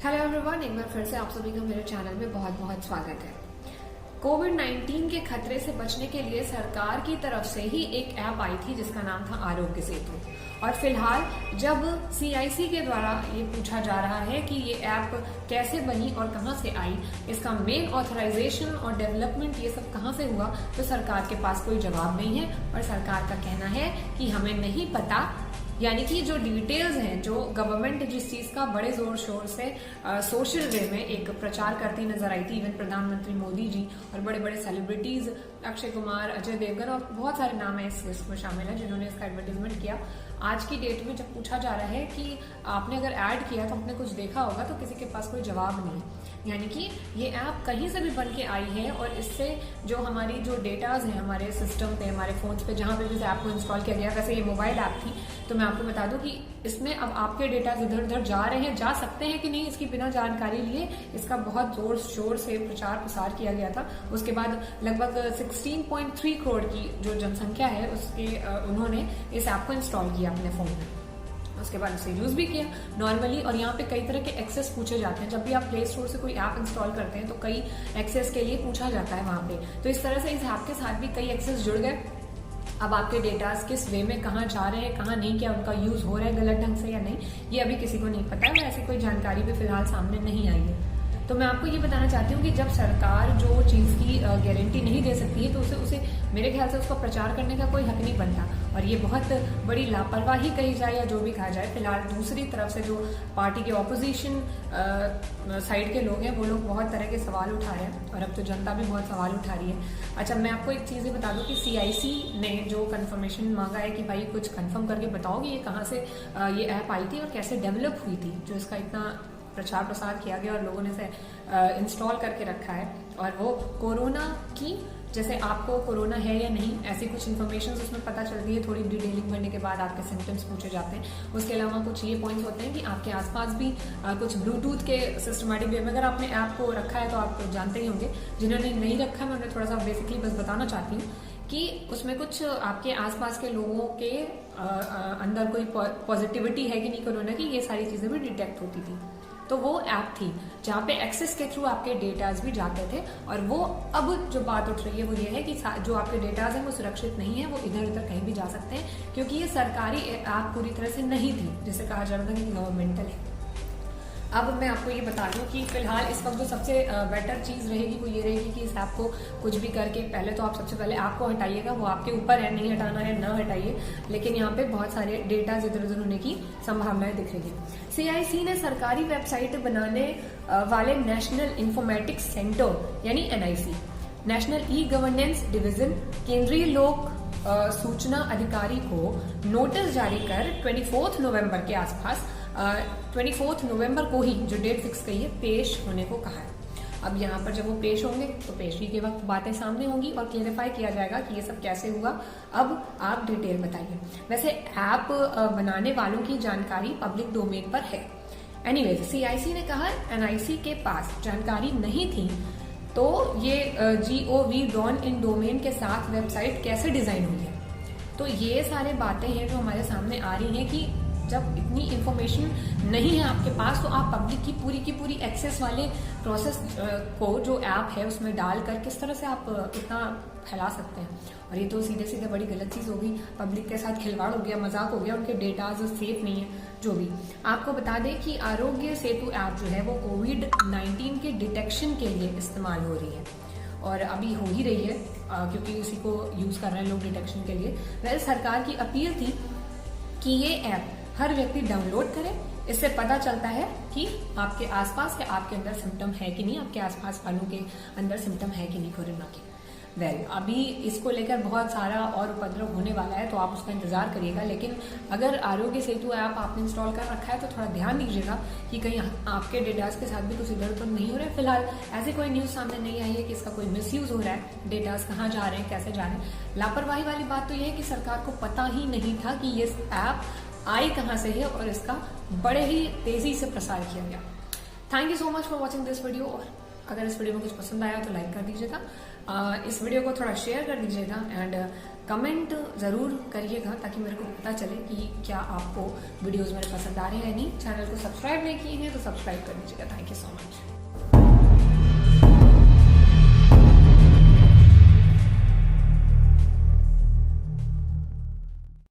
Hello everyone, एक बार फिर से आप सभी का मेरे चैनल में बहुत बहुत स्वागत है। कोविड-19 के खतरे से बचने के लिए सरकार की तरफ से ही एक ऐप आई थी जिसका नाम था आरोग्य सेतु। और फिलहाल जब CIC के द्वारा ये पूछा जा रहा है कि ये ऐप कैसे बनी और कहां से आई, इसका मेन ऑथराइजेशन और डेवलपमेंट ये सब कहां से हुआ, तो सरकार के पास कोई जवाब नहीं है और सरकार का कहना है कि हमें नहीं पता। यानी कि जो डिटेल्स हैं, जो गवर्नमेंट जिस चीज का बड़े जोर शोर से सोशल वे में एक प्रचार करती नजर आई थी, इवन प्रधानमंत्री मोदी जी और बड़े बड़े सेलिब्रिटीज अक्षय कुमार, अजय देवगन और बहुत सारे नाम है इस लिस्ट में शामिल है जिन्होंने इसका एडवर्टीजमेंट किया। आज की डेट में जब पूछा जा रहा है कि आपने अगर ऐड किया तो आपने कुछ देखा होगा, तो किसी के पास कोई जवाब नहीं है। यानी कि ये ऐप कहीं से भी बन के आई है और इससे जो हमारी जो डेटाज हैं हमारे सिस्टम पे, हमारे फोन्स पे, जहां पे भी इस ऐप को इंस्टॉल किया गया, वैसे ये मोबाइल ऐप थी, तो मैं आपको बता दूं कि इसमें अब आपके डेटा इधर उधर जा रहे हैं, जा सकते हैं कि नहीं, इसकी बिना जानकारी लिए इसका बहुत जोर शोर से प्रचार प्रसार किया गया था। उसके बाद लगभग 16.3 करोड़ की जो जनसंख्या है उसके उन्होंने इस ऐप को इंस्टॉल किया अपने फोन में। उसके बाद उसे यूज भी किया नॉर्मली। और यहाँ पे कई तरह के एक्सेस पूछे जाते हैं। जब भी आप प्ले स्टोर से कोई ऐप इंस्टॉल करते हैं तो कई एक्सेस के लिए पूछा जाता है वहां पे। तो इस तरह से इस ऐप के साथ भी कई एक्सेस जुड़ गए। अब आपके डेटास किस वे में कहाँ जा रहे हैं, कहाँ नहीं, क्या उनका यूज हो रहा है गलत ढंग से या नहीं, ये अभी किसी को नहीं पता है और ऐसी कोई जानकारी भी फिलहाल सामने नहीं आई है। तो मैं आपको ये बताना चाहती हूँ कि जब सरकार जो चीज की गारंटी नहीं दे सकती है तो उसे मेरे ख्याल से उसका प्रचार करने का कोई हक नहीं बनता। और ये बहुत बड़ी लापरवाही कही जाए या जो भी कहा जाए, फिलहाल दूसरी तरफ से जो पार्टी के ऑपोजिशन साइड के लोग हैं वो लोग बहुत तरह के सवाल उठा रहे हैं और अब तो जनता भी बहुत सवाल उठा रही है। अच्छा, मैं आपको एक चीज़ बता दूं कि CIC ने जो कंफर्मेशन मांगा है कि भाई कुछ कंफर्म करके बताओ कि ये कहाँ से ये ऐप आई थी और कैसे डेवलप हुई थी, जो इसका इतना प्रचार प्रसार किया गया और लोगों ने इसे इंस्टॉल करके रखा है। और वो कोरोना की, जैसे आपको कोरोना है या नहीं, ऐसी कुछ इन्फॉर्मेशन उसमें पता चलती है। थोड़ी डिटेलिंग भरने के बाद आपके सिम्टम्स पूछे जाते हैं। उसके अलावा कुछ ये पॉइंट्स होते हैं कि आपके आसपास भी कुछ ब्लूटूथ के सिस्टमेटिक वे में अगर आपने ऐप को रखा है तो आप जानते ही होंगे। जिन्होंने नहीं रखा है मैं उन्हें थोड़ा सा बेसिकली बस बताना चाहती हूँ कि उसमें कुछ आपके आसपास के लोगों के अंदर कोई पॉजिटिविटी है कि नहीं कोरोना की, ये सारी चीजें भी डिटेक्ट होती थी। तो वो ऐप थी जहाँ पे एक्सेस के थ्रू आपके डेटाज भी जाते थे। और वो अब जो बात उठ रही है वो ये है कि जो आपके डेटाज हैं वो सुरक्षित नहीं है, वो इधर उधर कहीं भी जा सकते हैं, क्योंकि ये सरकारी ऐप पूरी तरह से नहीं थी जिसे कहा जा रहा था कि गवर्नमेंटल है। अब मैं आपको ये बता दूं कि फिलहाल इस वक्त जो सबसे बेटर चीज़ रहेगी वो ये रहेगी कि इस ऐप को कुछ भी करके पहले तो आप सबसे पहले ऐप को हटाइएगा, वो आपके ऊपर है, नहीं हटाना है ना हटाइए, लेकिन यहाँ पे बहुत सारे डेटा इधर उधर होने की संभावनाएं दिख रही है। CIC ने सरकारी वेबसाइट बनाने वाले नेशनल इंफॉर्मेटिक्स सेंटर यानी NIC, नेशनल ई-गवर्नेंस डिवीजन, केंद्रीय लोक सूचना अधिकारी को नोटिस जारी कर 24 नवंबर के आसपास 24 नवंबर को ही जो डेट फिक्स कही है पेश होने को कहा है। अब यहाँ पर जब वो पेश होंगे तो पेशगी के वक्त बातें सामने होंगी और क्लेरिफाई किया जाएगा कि ये सब कैसे हुआ। अब आप डिटेल बताइए। वैसे ऐप बनाने वालों की जानकारी पब्लिक डोमेन पर है। एनीवेज, CIC ने कहा NIC के पास जानकारी नहीं थी तो ये gov इन डोमेन के साथ वेबसाइट कैसे डिजाइन हुई है। तो ये सारे बातें हैं जो हमारे सामने आ रही हैं कि जब इतनी इंफॉर्मेशन नहीं है आपके पास तो आप पब्लिक की पूरी एक्सेस वाले प्रोसेस को जो ऐप है उसमें डालकर किस तरह से आप इतना फैला सकते हैं। और ये तो सीधे सीधे बड़ी गलत चीज होगी, पब्लिक के साथ खिलवाड़ हो गया, मजाक हो गया, उनके डेटा सेफ नहीं है। जो भी आपको बता दें कि आरोग्य सेतु ऐप जो है वो कोविड-19 के डिटेक्शन के लिए इस्तेमाल हो रही है और अभी हो ही रही है क्योंकि उसी को यूज कर रहे हैं लोग डिटेक्शन के लिए। वैसे सरकार की अपील थी कि ये ऐप हर व्यक्ति डाउनलोड करे। इससे पता चलता है कि आपके आसपास के आपके अंदर सिम्टम है कि नहीं, आपके आसपास वालों के अंदर सिम्टम है कि नहीं कोरोना के। अभी इसको लेकर बहुत सारा और उपद्रव होने वाला है तो आप उसका इंतजार करिएगा। लेकिन अगर आरोग्य सेतु ऐप आपने इंस्टॉल कर रखा है तो थोड़ा ध्यान दीजिएगा कि कहीं आपके डेटास के साथ भी कुछ इधर उधर नहीं हो रहा है। फिलहाल ऐसी कोई न्यूज सामने नहीं आई है कि इसका कोई मिसयूज हो रहा है, डेटास कहाँ जा रहे हैं, कैसे जा रहे हैं। लापरवाही वाली बात तो यह है कि सरकार को पता ही नहीं था कि ये ऐप आई कहाँ से है और इसका बड़े ही तेजी से प्रसार किया गया। Thank you so much for watching this video. और अगर इस वीडियो में कुछ पसंद आया तो लाइक कर दीजिएगा। इस वीडियो को थोड़ा शेयर कर दीजिएगा एंड कमेंट जरूर करिएगा ताकि मेरे को पता चले कि क्या आपको वीडियोस मेरे पसंद आ रहे हैं या नहीं। चैनल को सब्सक्राइब नहीं किए हैं तो सब्सक्राइब कर दीजिएगा। Thank you so much.